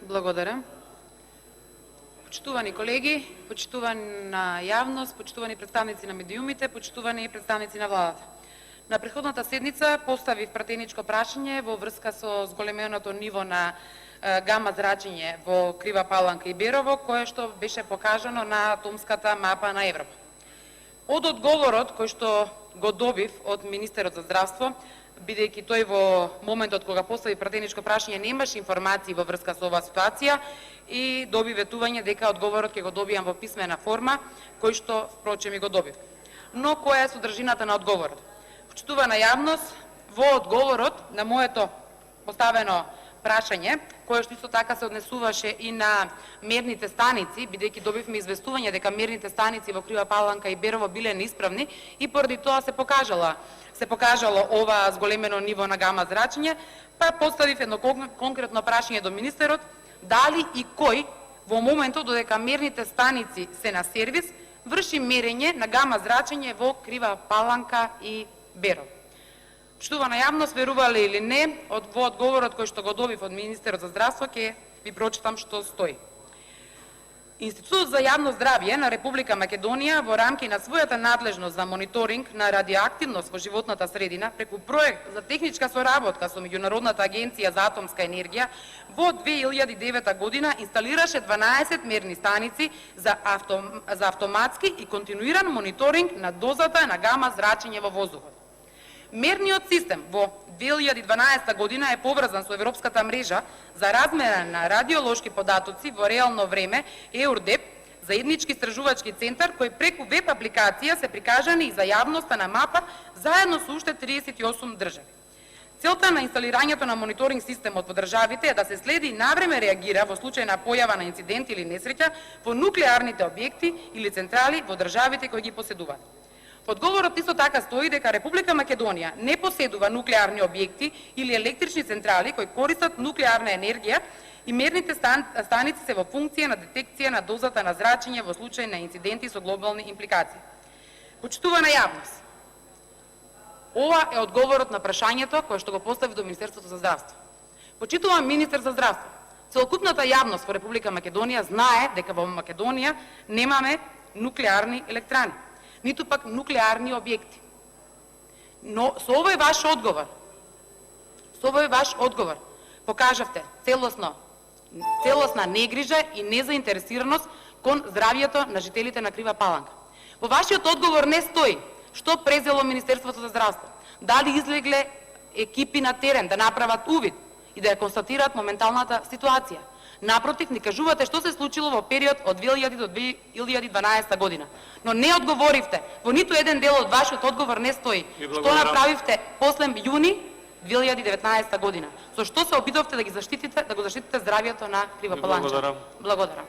Благодарам. Почитувани колеги, почитувана јавност, почитувани представници на медиумите, почитувани представници на владата. На претходната седница поставив пратеничко прашање во врска со зголеменото ниво на гама зрачење во Крива Паланка и Берово, кое што беше покажано на атомската мапа на Европа. Од одговорот кој што го добив од министерот за здравство, бидејќи тој во моментот кога постави пратеничко прашање немаше информации во врска со оваа ситуација и доби ветување дека одговорот ќе го добијам во писмена форма, кој што впрочем и го добив. Но која е содржината на одговорот? Почитувана јавност, во одговорот на моето поставено прашање, кое што исто така се однесуваше и на мерните станици, бидејќи добивме известување дека мерните станици во Крива Паланка и Берово биле неисправни и поради тоа се покажало ова зголемено ниво на гама зрачење, па поставив едно конкретно прашање до министерот, дали и кој во моментот додека мерните станици се на сервис, врши мерење на гама зрачење во Крива Паланка и Берово. Почитувана јавност, верувале или не, во одговорот кој што го добив од министерот за здравство, ќе ви прочитам што стои. Институтот за јавно здравје на Република Македонија во рамки на својата надлежност за мониторинг на радиоактивност во животната средина преку проект за техничка соработка со Меѓународната агенција за атомска енергија во 2009 година инсталираше 12 мерни станици за автоматски и континуиран мониторинг на дозата на гама зрачење во воздухот. Мерниот систем во 2012 година е поврзан со Европската мрежа за размена на радиолошки податоци во реално време EURDEP, заеднички истражувачки центар кој преку веб апликација се прикажани и за јавноста на мапа заедно со уште 38 држави. Целта на инсталирањето на мониторинг системот во државите е да се следи и навреме реагира во случај на појава на инцидент или несреќа во нуклеарните објекти или централи во државите кои ги поседуваат. Во одговорот исто така стои дека Република Македонија не поседува нуклеарни објекти или електрични централи кои користат нуклеарна енергија и мерните станици се во функција на детекција на дозата на зрачење во случај на инциденти со глобални импликации. Почитувана јавност, ова е одговорот на прашањето кое што го постави до Министерството за здравство. Почитувам министер за здравство. Целокупната јавност во Република Македонија знае дека во Македонија немаме нуклеарни електрани, ниту пак нуклеарни објекти. Но со овој ваш одговор покажавте целосна негрижа и незаинтересираност кон здравјето на жителите на Крива Паланка. Во вашиот одговор не стои што презело Министерството за здравство, дали излегле екипи на терен да направат увид и да ја констатираат моменталната ситуација. Напротив, ни кажувате што се случило во период од 2000 до 2012 година. Но не одговоривте, во ниту еден дел од вашиот одговор не стои што направивте после јуни 2019 година. Со што се обидовте да го заштитите здравјето на Крива Паланка. Благодарам. Благодарам.